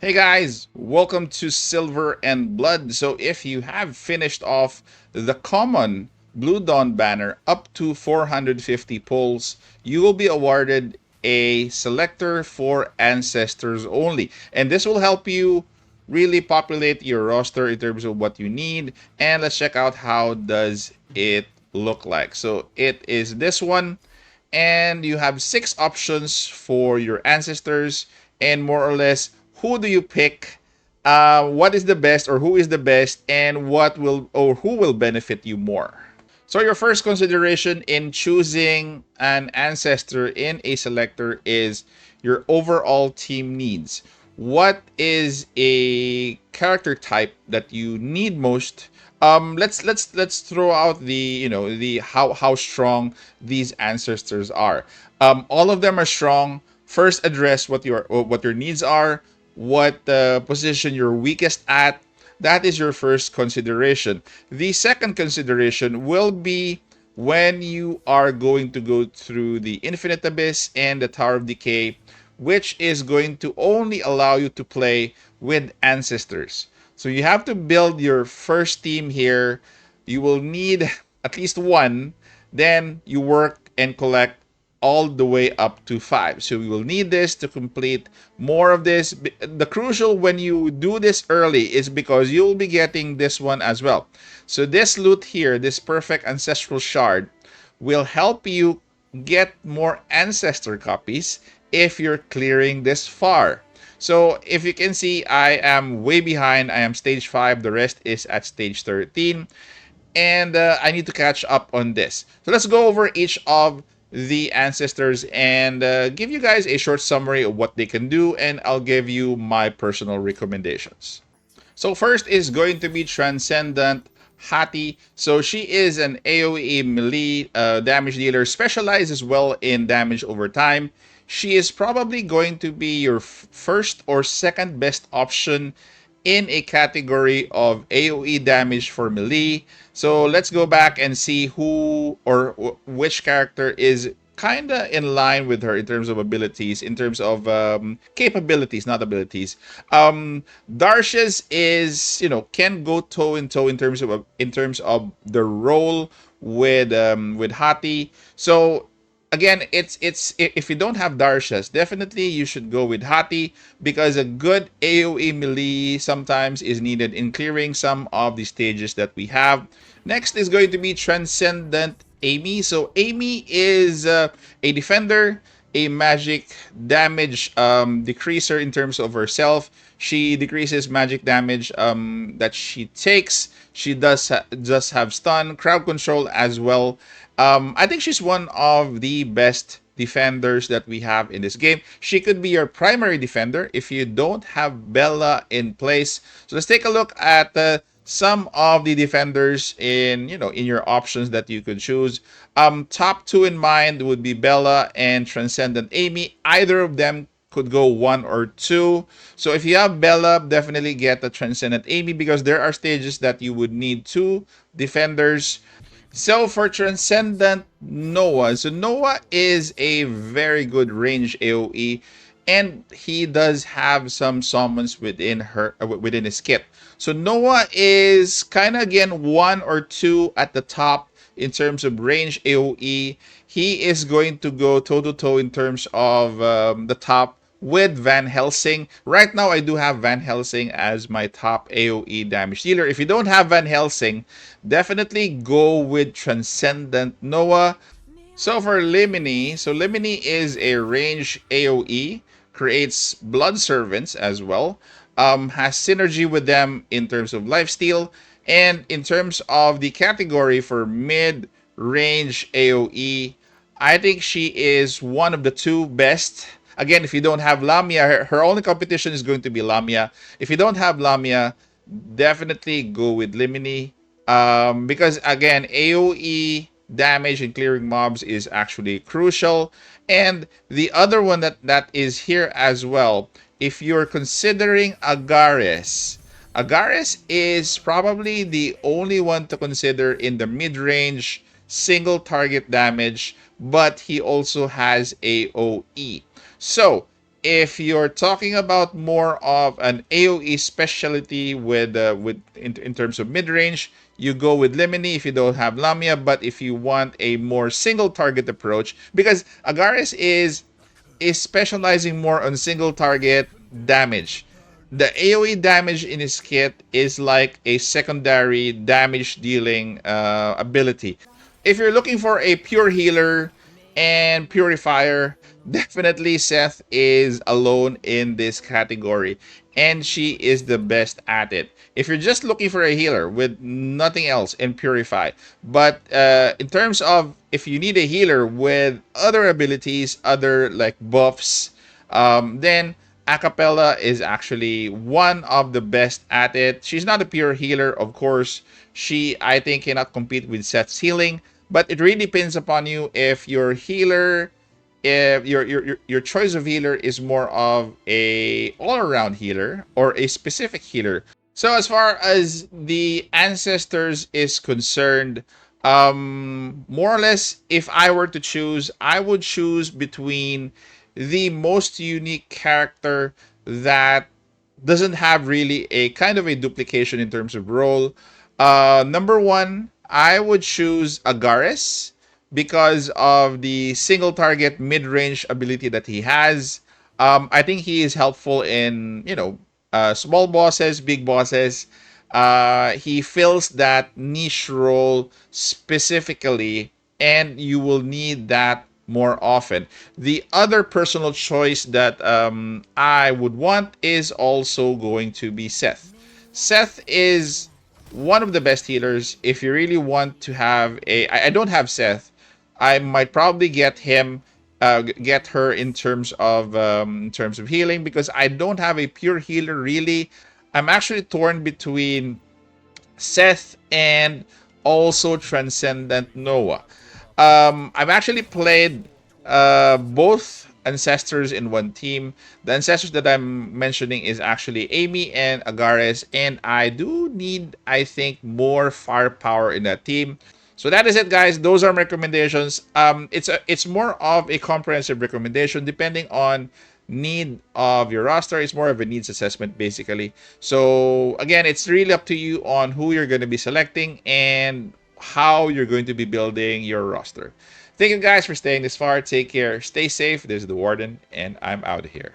Hey guys, welcome to Silver and Blood. So if you have finished off the common Blue Dawn banner up to 450 pulls, you will be awarded a selector for Ancestors only. And this will help you really populate your roster in terms of what you need. And let's check out how does it look like. So it is this one, and you have 6 options for your ancestors, and more or less who do you pick, what is the best or who is the best, and what will or who will benefit you more. So your first consideration in choosing an ancestor in a selector is your overall team needs. What is a character type that you need most? Let's throw out the the how strong these ancestors are. All of them are strong. First, address what your needs are, what position you're weakest at. That is your first consideration. The second consideration will be when you are going to go through the Infinite Abyss and the Tower of Decay, which is going to only allow you to play with ancestors. So you have to build your first team here. You will need at least one. Then you work and collect all the way up to 5. So we will need this to complete more of this. The crucial when you do this early is because you'll be getting this one as well. So this loot here, this perfect ancestral shard, will help you get more ancestor copies if you're clearing this far. So if you can see, I am way behind. I am stage 5. The rest is at stage 13. And I need to catch up on this. So let's go over each of the ancestors and give you guys a short summary of what they can do, and I'll give you my personal recommendations. So first is going to be Transcendent Hati. So she is an AoE melee damage dealer, specialized as well in damage over time. She is probably going to be your first or second best option in a category of AoE damage for melee. So let's go back and see who or which character is kind of in line with her in terms of abilities, in terms of capabilities, not abilities. Darsh's is, can go toe in toe in terms of the role with Hati. So again, it's if you don't have Darshas, definitely you should go with Hati, because a good AoE melee sometimes is needed in clearing some of the stages that we have. Next is going to be Transcendent Amy. So Amy is a defender, a magic damage decreaser in terms of herself. She decreases magic damage that she takes. She does just have stun, crowd control as well. I think she's one of the best defenders that we have in this game. She could be your primary defender if you don't have Bella in place. So let's take a look at some of the defenders in your options that you could choose. Top two in mind would be Bella and Transcendent Amy. Either of them could go 1 or 2. So if you have Bella, definitely get the Transcendent Amy, because there are stages that you would need 2 defenders. So for Transcendent Noah, so Noah is a very good range AoE, and he does have some summons within his kit. So Noah is kind of again 1 or 2 at the top in terms of range AoE. He is going to go toe to toe in terms of the top with Van Helsing. Right now, I do have Van Helsing as my top AoE damage dealer. If you don't have Van Helsing, definitely go with Transcendent Noah. So for Limini, so Limini is a range AoE, creates Blood Servants as well, has synergy with them in terms of lifesteal, and in terms of the category for mid-range AoE, I think she is one of the 2 best. Again, if you don't have Lamia, her only competition is going to be Lamia. If you don't have Lamia, definitely go with Limini. Because again, AoE damage and clearing mobs is actually crucial. And the other one that is here as well, if you're considering Agares, Agares is probably the only one to consider in the mid-range single target damage, but he also has AoE. So If you're talking about more of an AOE specialty in terms of mid range, you go with Limini if you don't have Lamia. But if you want a more single target approach, because Agares is specializing more on single target damage. The AoE damage in his kit is like a secondary damage dealing ability. If you're looking for a pure healer and purifier, definitely Seth is alone in this category, and she is the best at it. If you're just looking for a healer with nothing else and purify, but in terms of if you need a healer with other abilities, other like buffs, then Acapella is actually one of the best at it. She's not a pure healer, of course. She, I think, cannot compete with Seth's healing, but it really depends upon you if your healer, if your choice of healer is more of a all-around healer or a specific healer. So as far as the ancestors is concerned, more or less, if I were to choose, I would choose between the most unique character that doesn't have really a kind of a duplication in terms of role. Number one, I would choose Agares because of the single target mid range ability that he has. I think he is helpful in, small bosses, big bosses. He fills that niche role specifically, and you will need that more often. The other personal choice that I would want is also going to be Seth. Seth is one of the best healers. If you really want to have I don't have Seth. I might probably get him, get her in terms of healing because I don't have a pure healer really. I'm actually torn between Seth and also Transcendent Noah. I've actually played both ancestors in one team. The ancestors that I'm mentioning is actually Amy and Agares, and I do need, I think, more firepower in that team. So that is it, guys. Those are my recommendations. It's more of a comprehensive recommendation depending on need of your roster. It's more of a needs assessment, basically. So again, it's really up to you on who you're going to be selecting and how you're going to be building your roster. Thank you guys for staying this far. Take care. Stay safe. This is the Warden, and I'm out of here.